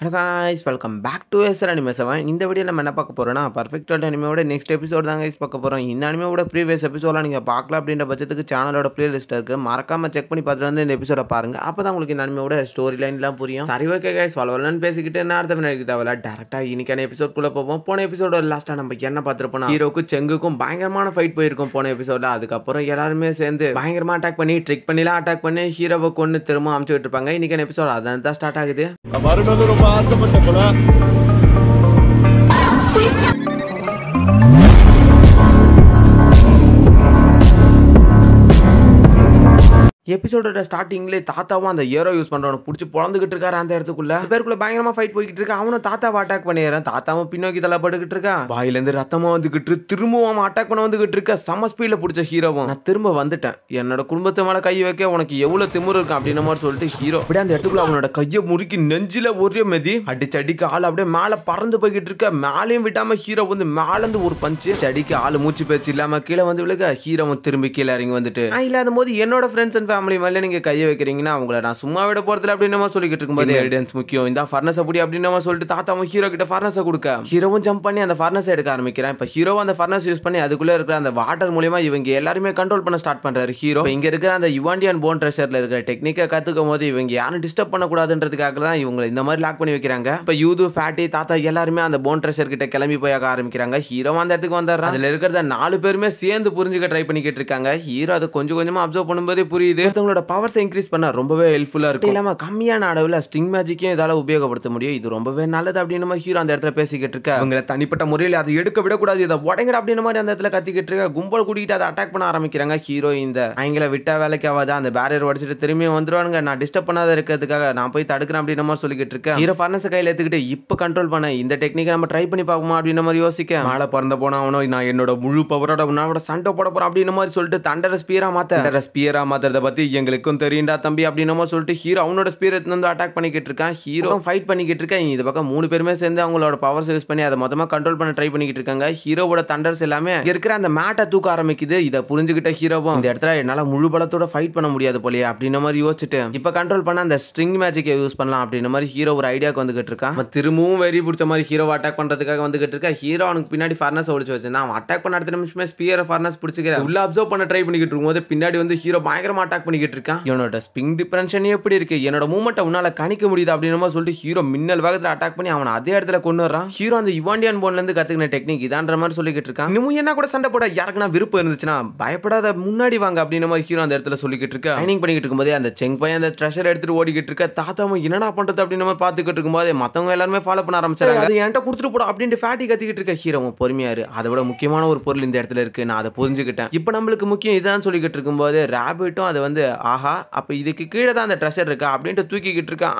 Hello guys, welcome back to SR Anime 7. இந்த video நம்ம என்ன பார்க்க போறோம்னா பர்ஃபெக்ட் வேர்ல்ட் அனிமேவோட நெக்ஸ்ட் எபிசோட் தான் गाइस பார்க்க போறோம். இந்த அனிமேவோட ப்ரீவியஸ் எபிசோட்லாம் நீங்க பார்க்கல அப்படின்ற பட்சத்துக்கு சேனலோட பிளேலிஸ்ட் இருக்கு. மறக்காம செக் பண்ணி பார்த்துட்டு வந்து இந்த எபிசோட பாருங்க. அப்பதான் உங்களுக்கு இந்த அனிமேவோட ஸ்டோரி லைன்லாம் புரியும். சரி ஓகே गाइस, வளவலன்னு பேசிக்கிட்டு என்ன அர்த்தம் எனக்கு தேவையில்ல. டைரக்டா இன்னைக்கான எபிசோட் குள்ள போவோம். போன எபிசோட லாஸ்டா நம்ம என்ன பார்த்திருப்போம், ஹீரோக்கும் செங்குக்கும் பயங்கரமான ஃபைட் போயிருக்கும் போன எபிசோட்ல. அதுக்கப்புறம் எல்லாருமே சேர்ந்து பயங்கரமா அட்டாக் பண்ணி ட்ரிக் பண்ணிலாம் அட்டாக் பண்ணி ஹீரோவை கொன்னு திரும்ப அமுச்சு விட்டுருப்பாங்க. இன்னைக்கான எபிசோட் அதான் தான் ஸ்டார்ட் ஆகுது. ரொம்ப ஆசைப்பட்ட போல எபிசோடோட ஸ்டார்டிங்லேயே தாத்தாவும் அந்த ஏரோ யூஸ் பண்றவனை பிடிச்சி பொழந்துகிட்டு இருக்காரு. அந்த இடத்துக்குள்ள பேருக்குள்ள பயங்கரமா ஃபைட் போய்கிட்டு இருக்கு. அவனும் தாத்தாவை அட்டாக் பண்ணிடுறான். தாத்தாவும் பின்னோக்கி தள்ளப்பட்டுக்கிட்டு இருக்கான். வாயிலேருந்து ரத்தமா வந்துகிட்டு திரும்பவும் அட்டாக் பண்ண வந்துகிட்டு இருக்க. செம ஸ்பீட்ல பிடிச்ச ஹீரோவும் நான் திரும்ப வந்துட்டேன், என்னோட குடும்பத்தை மேல கை வைக்க உனக்கு எவ்வளவு திமிரு இருக்கும் அப்படின்ற மாதிரி சொல்லிட்டு ஹீரோ அப்படியே அந்த இடத்துக்குள்ள அவனோட கையை முறுக்கி நெஞ்சில ஒரே மெதி அடிச்சு ஆள் அப்படியே மேல பறந்து போய்கிட்டு இருக்க. மேலையும் விட்டாம ஹீரோ வந்து மேலேருந்து ஒரு பஞ்சு செடிக்கு ஆள் மூச்சு பேச்சு இல்லாம கீழே வந்து விழுக. ஹீரோவும் திரும்பி கீழே இறங்கி வந்துட்டு இல்லாத போது என்னோட ஃப்ரெண்ட்ஸ் அண்ட் ஃபேமிலி மேல நீங்க கையை வைக்கிறீங்கன்னா அவங்கள நான் சும்மா விட போறதுல அப்படின்னு நம்ம சொல்லிக்கிட்டு இருக்கும்போது எவிடன்ஸ் முக்கியம், இந்த ஃபர்னஸ் அப்படி அப்படின்னு நம்ம சொல்லிட்டு தாத்தாவும் ஹீரோ கிட்ட ஃபர்னஸை கொடுக்க ஹீரோவும் ஜம்ப் பண்ணி அந்த ஃபர்னஸ் எடுக்க ஆரம்பிக்கிறான். இப்ப ஹீரோ அந்த ஃபர்னஸ் யூஸ் பண்ணி அதுக்குள்ள இருக்கிற அந்த வாட்டர் மூலமா இவங்க எல்லாருமே கண்ட்ரோல் பண்ண ஸ்டார்ட் பண்றாரு ஹீரோ. இங்க இருக்கிற அந்த யுவாண்டியன் போன் ட்ரெஷர்ல இருக்கிற டெக்னிக்கை கத்துக்கும் போது இவங்க யாரும் டிஸ்டர்ப் பண்ணக்கூடாதுன்றதுக்காக தான் இவங்க இந்த மாதிரி லாக் பண்ணி வைக்கிறாங்க. இப்ப யூது ஃபேட்டி தாத்தா எல்லாருமே அந்த போன் ட்ரெஷர் கிட்ட கிளம்பி போய் ஆரம்பிக்கிறாங்க. ஹீரோ அந்த இடத்துக்கு வந்துடுறான். அதுல இருக்கிறத 4 பேருமே சேர்ந்து புரிஞ்சுக்க ட்ரை பண்ணிக்கிட்டு இருக்காங்க. ஹீரோ அதை கொஞ்சம் கொஞ்சமா அப்சர்வ் பண்ணும்போதே புரியுது அவங்களோட பவர்ஸ் இன்க்ரீஸ் பண்ண ரொம்பவே ஹெல்ப்ஃபுல்லா இருக்கும். இல்லாம கம்மியான அளவுல ஸ்ட்ரிங் மேஜிக்கையும் இதால உபயோகப்படுத்த முடியும். இது ரொம்பவே நல்லது அப்படின்னு நம்ம ஹீரோ அந்த இடத்துல பேசிக்கிட்டு இருக்க. அவங்களை தனிப்பட்ட முறையில் அதை எடுக்க விடக்கூடாது, இதை உடைங்கட அப்படின்னு மாதிரி அந்த இடத்துல கத்திக்கிட்டு இருக்க. கும்பல் கூட்டிட்டு அதை அட்டாக் பண்ண ஆரம்பிக்கிறாங்க. ஹீரோ இந்த அவங்கள விட்டா வேலைக்கு ஆகாது, அந்த பேரியர் உடைச்சிட்டு திரும்பி வந்துருவானுங்க, நான் டிஸ்டர்ப் பண்ணாத இருக்கிறதுக்காக நான் போய் தடுக்கிறேன் அப்படின்னு மாதிரி சொல்லிக்கிட்டு இருக்கேன். ஹீரோ ஃபர்னஸ் கையில எடுத்துக்கிட்டு இப்ப கண்ட்ரோல் பண்ண இந்த டெக்னிக்கை நம்ம ட்ரை பண்ணி பார்ப்போமா அப்படின்னு மாதிரி யோசிக்க மேல பறந்த போனா அவனும் நான் என்னோட முழு பவரோட உன்னோட சண்டை போட போறேன் அப்படின்னு மாதிரி சொல்லிட்டு தண்டர ஸ்பியரா மாத்துறத பத்தி எங்களுக்கும் தெரியும்டா தம்பி அப்படின்னு சொல்லிட்டு ஹீரோ அவனோட ஸ்பியர் வந்து அட்டாக் பண்ணிக்கிட்டு இருக்கான். ஹீரோ ஃபைட் பண்ணிக்கிட்டு இருக்கான். இந்த பக்கம் 3 பேருமே சேர்ந்து அவங்களோட பவர்ஸ் யூஸ் பண்ணி அதை மொத்தமா கண்ட்ரோல் பண்ண ட்ரை பண்ணிக்கிட்டு இருக்காங்க. ஹீரோவோட தண்டர்ஸ் எல்லாமே இருக்கிற அந்த மேட்டை தூக்க ஆரம்பிக்குது. இதை புரிஞ்சுக்கிட்ட ஹீரோவும் இந்த இடத்துல என்னால முழு பலத்தோட ஃபைட் பண்ண முடியாது போலயே அப்படின்ற மாதிரி யோசிச்சுட்டு இப்ப கண்ட்ரோல் பண்ண அந்த ஸ்ட்ரிங் மேஜிக்கை யூஸ் பண்ணலாம் அப்படின்ற மாதிரி ஹீரோ ஒரு ஐடியாக்கு வந்துகிட்டு இருக்கான். திரும்பவும் வெறி பிடிச்ச மாதிரி ஹீரோ அட்டாக் பண்றதுக்காக வந்துகிட்டு இருக்கா. ஹீரோ அவனுக்கு பின்னாடி ஃபர்னஸ் ஒழிச்சு வச்சிருந்தான். அவன் அட்டாக் பண்ண அடுத்த நிமிஷமே ஸ்பியர் ஃபர்னஸ் பிடிச்சிக்கிற உள்ள அப்சர்வ் பண்ண ட்ரை பண்ணிக்கிட்டு இருக்கும்போது பின்னாடி வந்து ஹீரோ பயங்கரமா அட்டாக் பண்ணிக்கிட்டு இருக்கான். இவனோட ஸ்பிங் டிஃபரன்ஷன் எப்படி இருக்கு, என்னோட மூவ்மெண்ட் உன்னால கணிக்க முடியுது அப்படின்னு சொல்லிட்டு ஹீரோ மின்னல் வேகத்துல அட்டாக் பண்ணி அவன் அதே இடத்துல கொண்டு வரான். ஹீரோ அந்த யுவாண்டியன் போன்ல இருந்து கத்துக்கின டெக்னிக் இதான்ற மாதிரி சொல்லிக்கிட்டு இருக்கான். இன்னும் என்ன கூட சண்டை போட யாருக்குன்னா விருப்பம் இருந்துச்சுன்னா பயப்படாத முன்னாடி வாங்க அப்படின்னு மாதிரி ஹீரோ அந்த இடத்துல சொல்லிக்கிட்டு இருக்க. ட்ரைனிங் பண்ணிக்கிட்டு இருக்கும்போது அந்த செங் பையன் அந்த ட்ரெஷர் எடுத்துட்டு ஓடிக்கிட்டு இருக்க. தாத்தாவும் என்னடா பண்றது அப்படின்னு மாதிரி பாத்துக்கிட்டு இருக்கும்போது மத்தவங்க எல்லாருமே ஃபாலோ பண்ண ஆரம்பிச்சாங்க. அது என்கிட்ட கொடுத்துட்டு போட அப்படின்னு ஃபேட்டி கத்திக்கிட்டு இருக்க. ஹீரோவும் பொறுமையாரு, அதை விட முக்கியமான ஒரு பொருள் இந்த இடத்துல இருக்கு, நான் அதை புரிஞ்சுக்கிட்டேன். இப்போ நம்மளுக்கு முக்கியம் இதான் சொல்லிக்கிட்டு இருக்கும்போது ராபிட்டும் அது வந்து ஆஹா அப்ப இதுக்கு கீழே தான் அந்த ட்ரெஷர் இருக்கா அப்படின்ட்டு தூக்கிக்கிட்டு இருக்கான்.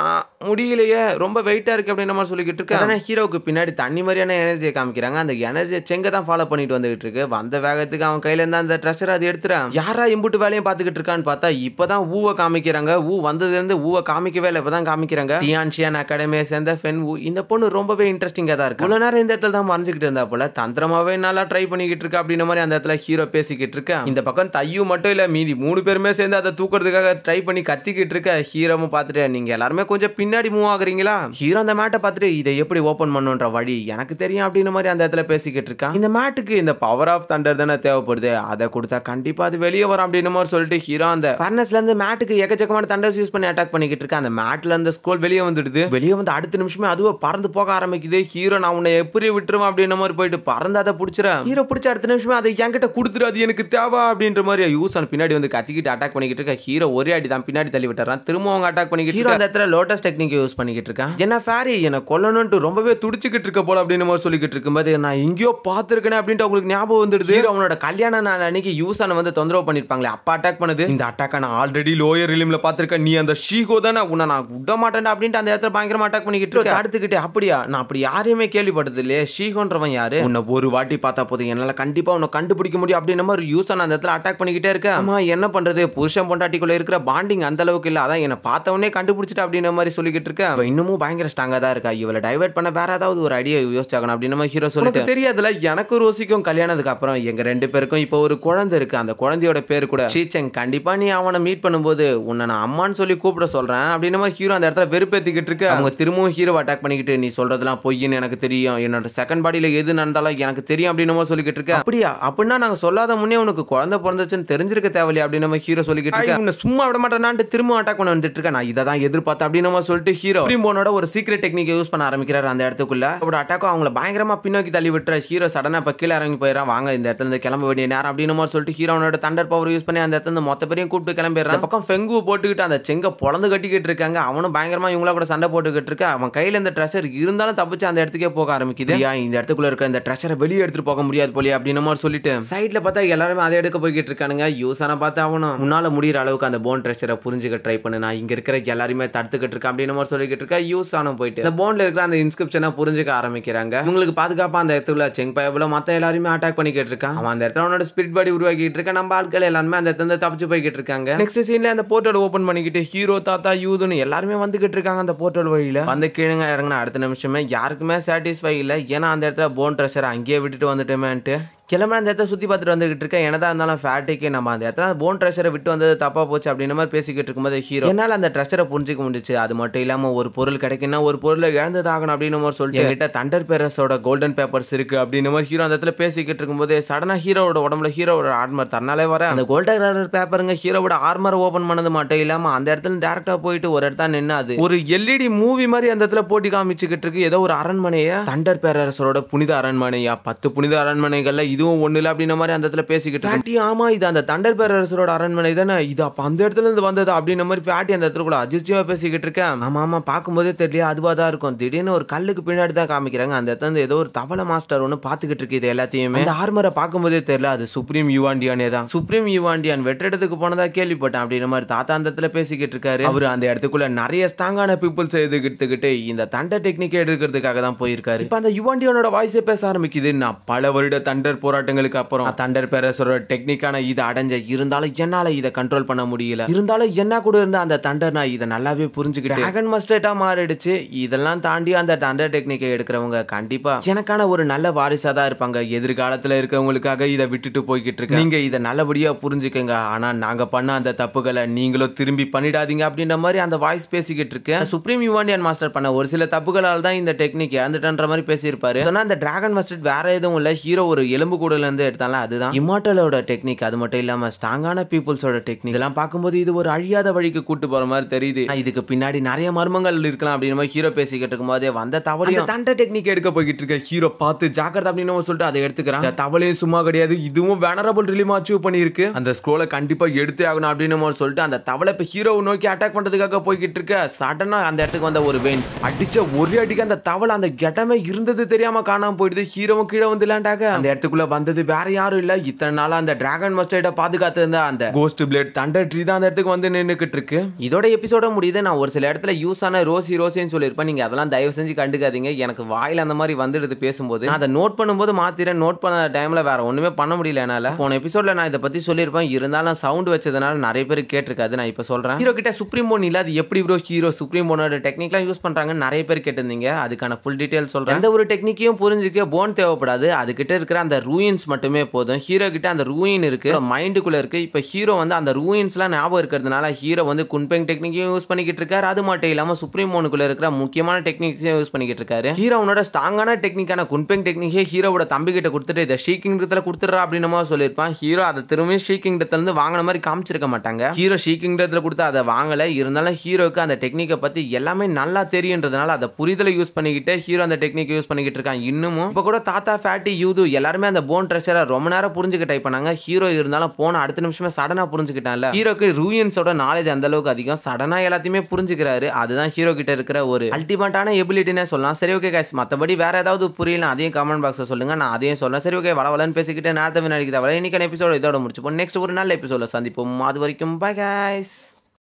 முடியலையே ரொம்ப வெயிட்டா இருக்கு அப்படின்ற மாதிரி சொல்லிக்கிட்டு இருக்கு. ஆனா ஹீரோக்கு பின்னாடி தண்ணி மாதிரியான எனர்ஜியை காமிக்கிறாங்க. அந்த எனர்ஜியை செங்க தான் ஃபாலோ பண்ணிட்டு வந்துகிட்டு இருக்கு. வந்த வேகத்துக்கு அவன் கையில இருந்தா அந்த ட்ரெஷர் அது எடுத்துறான். யாரா இம்புட்டு வேலையும் பார்த்துக்கிட்டு இருக்கான்னு பார்த்தா இப்பதான் ஊவை காமிக்கிறாங்க. ஊ வந்ததுல இருந்து ஊவை காமிக்கவே இல்லை, இப்பதான் காமிக்கிறாங்க. டியான்ஷியன் அகாடமியை சேர்ந்த ஃபென் ஊ. இந்த பொண்ணு ரொம்பவே இன்ட்ரெஸ்டிங்கா தான் இருக்கு. இவ்வளவு நேரம் இந்த இடத்துல தான் மறைஞ்சிக்கிட்டு இருந்தா போல தந்திரமாவே நல்லா ட்ரை பண்ணிக்கிட்டு இருக்கா அப்படின்ற மாதிரி அந்த இடத்துல ஹீரோ பேசிக்கிட்டு இருக்கா. இந்த பக்கம் தையு மட்டும் இல்ல மீதி 3 பேருமே சேர்ந்து அதை தூக்குறதுக்காக ட்ரை பண்ணி கத்திக்கிட்டு இருக்க. ஹீரோவும் பார்த்துட்டு நீங்க எல்லாருமே கொஞ்சம் பின்னாடி மூவ் ஆகுறீங்களா, ஹீரோ அந்த மேட்டை பார்த்துட்டு இதை எப்படி ஓபன் பண்ணுன்ற வழி எனக்கு தெரியும் அப்படின்னு மாதிரி அந்த இடத்துல பேசிக்கிட்டு இருக்கான். இந்த மேட்டுக்கு இந்த பவர் ஆஃப் தண்டர் தானே தேவைப்படுது, அதை கொடுத்தா கண்டிப்பா அது வெளியே வரும் அப்படின்னு மாதிரி சொல்லிட்டு ஹீரோ அந்த ஃபர்னஸ்ல இருந்து மேட்டுக்கு எக்கச்சக்கமான தண்டர்ஸ் யூஸ் பண்ணி அட்டாக் பண்ணிக்கிட்டு இருக்க. அந்த மேட்ல இருந்து ஸ்கோல் வெளியே வந்துடுது. வெளியே வந்து அடுத்த நிமிஷமே அதுவே பறந்து போக ஆரம்பிக்குது. ஹீரோ நான் உன்னை எப்படி விட்டுருவேன் அப்படின்ற மாதிரி போயிட்டு பறந்து அதை பிடிச்சிடறேன். ஹீரோ பிடிச்ச அடுத்த நிமிஷமே அதை என்கிட்ட கொடுத்துரு, அது எனக்கு தேவை அப்படின்ற மாதிரி யூஸ் ஆன் பின்னாடி வந்து கத்திக்கிட்டு அட்டாக் பண்ணிக்கிட்டு இருக்க. ஹீரோ ஒரே அடி தான் பின்னாடி தள்ளி விட்டுறான். திரும்ப அவங்க அட்டாக் பண்ணிக்கிட்டு ஹீரோ அந்த இடத்துல லோட்டஸ் டெக்னிக் யூஸ் பண்ணிக்கிட்டு இருக்கான். என்ன ஃபேரி என்ன கொல்லணும்னு ரொம்பவே துடிச்சுக்கிட்டு இருக்க போல அப்படின்னு மாதிரி சொல்லிக்கிட்டு இருக்கும்போது நான் எங்கேயோ பார்த்துருக்கேன் அப்படின்ட்டு அவங்களுக்கு ஞாபகம் வந்துடுது. ஹீரோ அவனோட கல்யாண நாள் அன்னைக்கு யூசான வந்து தொந்தரவு பண்ணிருப்பாங்களே அப்ப அட்டாக் பண்ணுது. இந்த அட்டாக் நான் ஆல்ரெடி லோயர் ரிலிம்ல பார்த்திருக்கேன், நீ அந்த ஷீகோ தானே, உன்னை நான் விட மாட்டேன் அப்படின்ட்டு அந்த இடத்துல பயங்கரமா அட்டாக் பண்ணிக்கிட்டு இருக்க. அடுத்துக்கிட்டு அப்படியா நான் அப்படி யாரையுமே கேள்விப்பட்டது இல்லையே, ஷீகோன்றவன் யாரு, உன்னை ஒரு வாட்டி பார்த்தா போதும் என்னால கண்டிப்பா உன்னை கண்டுபிடிக்க முடியும் அப்படின்ற மாதிரி யூசான அந்த இடத்துல அட்டாக் பண்ணிக்கிட்டே இருக்க. அம்மா என்ன பண்றது, புருஷ புருஷன் பொண்டாட்டிக்குள்ள இருக்கிற பாண்டிங் அந்த அளவுக்கு இல்ல, அதான் என்ன பார்த்தவனே கண்டுபிடிச்சிட்டு அப்படின்ற மாதிரி சொல்லிக்கிட்டு இருக்க. அவ இன்னமும் பயங்கர ஸ்ட்ராங்கா தான் இருக்கா, இவளை டைவர்ட் பண்ண வேற ஏதாவது ஒரு ஐடியா யோசிச்சாகணும் அப்படின்னு நம்ம ஹீரோ சொல்லிட்டு தெரியாதுல எனக்கு ரோசிக்கும் கல்யாணத்துக்கு அப்புறம் எங்க 2 பேருக்கும் இப்போ ஒரு குழந்தை இருக்கு, அந்த குழந்தையோட பேரு கூட ஷீச்சங், கண்டிப்பா நீ அவனை மீட் பண்ணும்போது உன்னை நான் அம்மான்னு சொல்லி கூப்பிட சொல்றேன் அப்படின்னு நம்ம ஹீரோ அந்த இடத்துல வெறுப்பேத்திக்கிட்டு இருக்கு. அவங்க திரும்பவும் ஹீரோ அட்டாக் பண்ணிக்கிட்டு நீ சொல்றதெல்லாம் பொய்ன்னு எனக்கு தெரியும், என்னோட செகண்ட் பாடியில எது நடந்தாலும் எனக்கு தெரியும் அப்படின்னு சொல்லிக்கிட்டு இருக்க. அப்படியா, அப்படின்னா நாங்க சொல்லாத முன்னே உனக்கு குழந்தை பிறந்துச்சுன்னு தெரிஞ்சிருக்க தேவையில்லை அப்படின்னு நம்ம ஹீரோ சொல்லிக்கிட்டு இருக்க. சும்மா விட மாட்டேன் திரும்ப அட்டாக் பண்ண வந்துட்டு இருக்கேன், நான் இதை தான் எதிர்பார்த்தேன் அப்படின்னு சொல்லிட்டு ஹீரோ பிரீம்போனோட ஒரு சீக்ரெட் டெக்னிக் யூஸ் பண்ண ஆரம்பிக்கிறார். அந்த இடத்துக்குள்ள அவரோட அட்டாக்கும் அவங்கள பயங்கரமா பின்னோக்கி தள்ளி விட்டுற. ஹீரோ சடனா இப்ப கீழே இறங்கி போயிடறான், வாங்க இந்த இடத்துல இருந்து கிளம்ப வேண்டிய நேரம் அப்படின்னு சொல்லிட்டு ஹீரோனோட தண்டர் பவர் யூஸ் பண்ணி அந்த இடத்துல மொத்த பேரையும் கூப்பிட்டு கிளம்பிடுறான். பக்கம் ஃபெங்கு போட்டுக்கிட்டு அந்த செங்க பொழந்து கட்டிக்கிட்டு இருக்காங்க, அவனும் பயங்கரமா இவங்கள கூட சண்டை போட்டுக்கிட்டு இருக்க. அவன் கையில இந்த ட்ரெஷர் இருந்தாலும் தப்பிச்சு அந்த இடத்துக்கே போக ஆரம்பிக்குது. இந்த இடத்துக்குள்ள இருக்க இந்த ட்ரெஷரை வெளியே எடுத்துட்டு போக முடியாது போலியே அப்படின்னு சொல்லிட்டு சைட்ல பார்த்தா எல்லாருமே அதை எடுக்க போய்கிட்டு இருக்கானுங்க. யூஸான பார்த்து அவனும் முன்னால முடிகிற அளவுக்கு அந்த போன் ட்ரெஷரை புரிஞ்சுக்க ட்ரை பண்ணு, நான் இங்க இருக்கிற எல்லாருமே தடுத்துக்கிட்டு இருக்கேன் அப்படின்னு சொல்லிக்கிட்டு இருக்கா. யூஸ் ஆன போயிட்டு இந்த போன்ல இருக்கிற அந்த இன்ஸ்கிரிப்ஷனை புரிஞ்சுக்க ஆரம்பிக்கிறாங்க. இவங்களுக்கு பாதுகாப்பா அந்த இடத்துல செங் பயபுல மத்த எல்லாருமே அட்டாக் பண்ணிக்கிட்டு இருக்கான். அவன் அந்த இடத்துல அவனோட ஸ்பிரிட் பாடி உருவாக்கிட்டு இருக்க. நம்ம ஆட்கள் எல்லாருமே அந்த இடத்துல தப்பிச்சு போய்கிட்டு இருக்காங்க. நெக்ஸ்ட் சீன்ல அந்த போர்ட்டல் ஓபன் பண்ணிக்கிட்டு ஹீரோ தாத்தா யூதுன்னு எல்லாருமே வந்துகிட்டு இருக்காங்க. அந்த போர்ட்டல் வழியில வந்து கீழே இறங்கின அடுத்த நிமிஷமே யாருக்குமே சாட்டிஸ்ஃபை இல்லை, ஏன்னா அந்த இடத்துல போன் ட்ரெஷர் அங்கேயே விட்டுட்டு வந்துட்டோமேன்ட்டு கிளம்புற அந்த இடத்த சுற்றி பார்த்துட்டு வந்துகிட்டு இருக்கேன். என்னதான் இருந்தாலும் ஃபேட்டிக்கு நம்ம அந்த இடத்துல போன் ட்ரெஷரை விட்டு வந்தது தப்பா போச்சு அப்படின்ற மாதிரி பேசிக்கிட்டு இருக்கும்போது ஹீரோ என்னால் அந்த ட்ரெஷரை புரிஞ்சிக்க முடிஞ்சிச்சு, அது மட்டும் இல்லாமல் ஒரு பொருள் கிடைக்குன்னா ஒரு பொருளை இழந்ததாகணும் அப்படின்னு மாதிரி சொல்லிட்டு என்கிட்ட தண்டர் பேரஸோட கோல்டன் பேப்பர்ஸ் இருக்கு அப்படின்னு மாதிரி ஹீரோ அந்த இடத்துல பேசிக்கிட்டு இருக்கும்போது சடனாக ஹீரோட உடம்புல ஹீரோட ஆர்மர் தன்னாலே வர அந்த கோல்டன் கலர் பேப்பருங்க ஹீரோட ஆர்மர் ஓப்பன் பண்ணது மட்டும் இல்லாமல் அந்த இடத்துல டேரக்டாக போயிட்டு ஒரு இடத்த நின்று அது ஒரு எல்இடி மூவி மாதிரி அந்த இடத்துல போட்டி காமிச்சுக்கிட்டு இருக்கு. ஏதோ ஒரு அரண்மனையா, தண்டர் பேரரசரோட புனித அரண்மனையா, 10 புனித அரண்மனைகள்ல இதுவும் ஒண்ணு இல்ல அப்படின்ற மாதிரி அந்த இடத்துல பேசிக்கிட்டு ஃபேட்டி. ஆமா, இது அந்த தண்டர் பேரரசரோட அரண்மனை தானே, இது அப்ப அந்த இடத்துல இருந்து வந்தது அப்படின்ற மாதிரி ஃபேட்டி அந்த இடத்துல கூட அதிர்ச்சியா பேசிக்கிட்டு இருக்கேன். ஆமா ஆமா, பார்க்கும்போதே தெரியல அதுவா தான் இருக்கும். திடீர்னு ஒரு கல்லுக்கு பின்னாடி தான் காமிக்கிறாங்க, அந்த இடத்துல ஏதோ ஒரு தவளை மாஸ்டர் ஒன்று பார்த்துக்கிட்டு இருக்கு. இது எல்லாத்தையுமே அந்த ஆர்மரை பார்க்கும்போதே தெரியல அது சுப்ரீம் யுவாண்டியானே தான். சுப்ரீம் யுவாண்டியான் வெற்றிடத்துக்கு போனதா கேள்விப்பட்டேன் அப்படின்ற மாதிரி தாத்தா அந்த இடத்துல பேசிக்கிட்டு இருக்காரு. அவர் அந்த இடத்துக்குள்ள நிறைய ஸ்ட்ராங்கான பீப்புள்ஸ் எடுத்துக்கிட்டு இந்த தண்டர் டெக்னிக்கை எடுக்கிறதுக்காக தான் போயிருக்காரு. இப்ப அந்த யுவாண்டியானோட வாய்ஸே பேச ஆரம்பிக்குது. நான் பல வருட தண்டர் போராட்டங்களுக்கு அப்புறம் தண்டர் பேரரசரோட டெக்னிக்கான இதை அடைஞ்ச, இருந்தாலும் என்னால இதை கண்ட்ரோல் பண்ண முடியல, இருந்தாலும் என்ன கூட இருந்த அந்த தண்டர் நான் இதை நல்லாவே புரிஞ்சுக்கிட்டேன், டிராகன் மஸ்டேட்டா மாறிடுச்சு. இதெல்லாம் தாண்டி அந்த தண்டர் டெக்னிக்கை எடுக்கிறவங்க கண்டிப்பா எனக்கான ஒரு நல்ல வாரிசா தான் இருப்பாங்க. எதிர்காலத்துல இருக்கவங்களுக்காக இதை விட்டுட்டு போய்கிட்டு இருக்கு. நீங்க இதை நல்லபடியா புரிஞ்சுக்கங்க, ஆனா நாங்க பண்ண அந்த தப்புகளை நீங்களும் திரும்பி பண்ணிடாதீங்க அப்படின்ற மாதிரி அந்த வாய்ஸ் பேசிக்கிட்டு இருக்கு. சுப்ரீம் யுவாண்டியன் மாஸ்டர் பண்ண ஒரு சில தப்புகளால் தான் இந்த டெக்னிக் இறந்துட்டன்ற மாதிரி பேசியிருப்பாரு. சொன்னா அந்த டிராகன் மஸ்டர் வேற எதுவும் இல்ல, ஹீரோ ஒரு எலும்பு கூடல இருந்து எடுத்தாலும் அதுதான் இம்மார்டலோட டெக்னிக். அது மட்டும் இல்லாம ஸ்ட்ராங்கான பீப்புள்ஸோட டெக்னிக். இதெல்லாம் பார்க்கும்போது இது ஒரு அழியாத வழிக்கு கூட்டு போற மாதிரி தெரியுது. இதுக்கு பின்னாடி நிறைய மர்மங்கள் இருக்கலாம் அப்படின்னு மாதிரி ஹீரோ பேசிக்கிட்டு இருக்கும்போதே வந்த தவளையும் தண்டர் டெக்னிக் எடுக்க போய்கிட்டு இருக்க. ஹீரோ பார்த்து ஜாக்கிரதை அப்படின்னு சொல்லிட்டு அதை எடுத்துக்கிறான். தவளையும் சும்மா கிடையாது, இதுவும் வேனரபிள் ரிலீம் அச்சீவ் பண்ணிருக்கு. அந்த ஸ்க்ரோலை கண்டிப்பா எடுத்தே ஆகணும் அப்படின்னு சொல்லிட்டு அந்த தவளை இப்ப ஹீரோவை நோக்கி அட்டாக் பண்றதுக்காக போய்கிட்டு இருக்க. சடனா அந்த இடத்துக்கு வந்த ஒரு வெயின்ஸ் அடிச்ச ஒரே அடிக்கு அந்த தவளை அந்த கெட்டமே இருந்தது தெரியாம காணாம போயிடுது. ஹீரோவும் கீழே வந்து லேண்டாக அந்த இடத்துக்குள்ள வந்தது வேற யாரும் இல்ல, இத்தனை நாளா அந்த டிராகன் மஸ்டர்ட பாதுகாத்து இருந்த அந்த கோஸ்ட் பிளேட் தண்டர் ட்ரீ தான் அந்த இடத்துக்கு வந்து நின்னுக்கிட்டு இருக்கு. இதோட எபிசோட முடியுது. நான் ஒரு சில இடத்துல யூஸ் ஆன ரோசின்னு சொல்லியிருப்பேன், நீங்க அதெல்லாம் தயவு செஞ்சு கண்டுக்காதீங்க. எனக்கு வாயில அந்த மாதிரி வந்துடுது பேசும்போது, நான் அதை நோட் பண்ணும்போது மாத்திரேன். நோட் பண்ண டைம்ல வேற ஒண்ணுமே பண்ண முடியல என்னால. போன எபிசோட்ல நான் இதை பத்தி சொல்லியிருப்பேன், இருந்தாலும் சவுண்ட் வச்சதுனால நிறைய பேர் கேட்டிருக்காது. நான் இப்ப சொல்றேன், ஹீரோ கிட்ட சுப்ரீம் போன் இல்ல, அது எப்படி ப்ரோ ஹீரோ சுப்ரீம் போனோட டெக்னிக்லாம் யூஸ் பண்றாங்கன்னு நிறைய பேர் கேட்டிருந்தீங்க. அதுக்கான ஃபுல் டீடைல் சொல்றேன். எந்த ஒரு டெக்னிக்கையும் புரிஞ்சுக்க போன் தேவைப்படாது, அதுகிட்ட இருக்கிற அந்த ரூயின்ஸ் மட்டுமே போதும். ஹீரோ கிட்ட அந்த ரூயின் இருக்கு, மைண்டுக்குள்ள இருக்கு. இப்ப ஹீரோ வந்து அந்த ரூயின்ஸ்லாம் ஞாபகம் இருக்கிறதுனால ஹீரோ வந்து குன்பெங் டெக்னிக்கையும் யூஸ் பண்ணிக்கிட்டு இருக்காரு. அது மட்டும் இல்லாம சுப்ரீம் போனுக்குள்ள இருக்கிற முக்கியமான டெக்னிக்ஸையும் யூஸ் பண்ணிக்கிட்டு இருக்காரு. ஹீரோனோட ஸ்ட்ராங்கான டெக்னிக்கான குன்பெங் டெக்னிக்கே ஹீரோவோட தம்பி கிட்ட கொடுத்துட்டு இதை ஷீ கிங்டத்துல கொடுத்துறா அப்படின்னு சொல்லியிருப்பான். ஹீரோ அதை திரும்பி ஷீ கிங்டத்துல இருந்து வாங்கின மாதிரி காமிச்சிருக்க மாட்டாங்க. ஹீரோ ஷீ கிங்டத்துல கொடுத்து அதை வாங்கல, இருந்தாலும் ஹீரோக்கு அந்த டெக்னிக்கை பத்தி எல்லாமே நல்லா தெரியுன்றதுனால அதை புரிதலை யூஸ் பண்ணிக்கிட்டு ஹீரோ அந்த டெக்னிக் யூஸ் பண்ணிக்கிட்டு இருக்கான். இன்னமும் இப்ப கூட தாத்தா ஃபேட்டி யூது எல்லாருமே அந்த போன் ட்ரெஷரை ரொம்ப நேரம் புரிஞ்சுக்க ட்ரை பண்ணாங்க. ஹீரோ இருந்தாலும் போன அடுத்த நிமிஷமே சடனா புரிஞ்சுக்கிட்டான்ல. ஹீரோக்கு ரூயின்ஸோட நாலேஜ் அந்த அளவுக்கு அதிகம், சடனா எல்லாத்தையுமே புரிஞ்சுக்கிறாரு. அதுதான் ஹீரோ கிட்ட இருக்கிற ஒரு அல்டிமேட்டான எபிலிட்டினே சொல்லலாம். சரி ஓகே கைஸ், மற்றபடி வேற ஏதாவது புரியல அதையும் கமெண்ட் பாக்ஸ்ல சொல்லுங்க, நான் அதையும் சொல்றேன். சரி ஓகே, வளவலன்னு பேசிக்கிட்டு நேரத்தை வினாடிக்கு தவிர இன்னைக்கு எபிசோட இதோட முடிச்சுப்போம். நெக்ஸ்ட் ஒரு நல்ல எபிசோட சந்திப்போம். அது வரைக்கும் பை கைஸ்.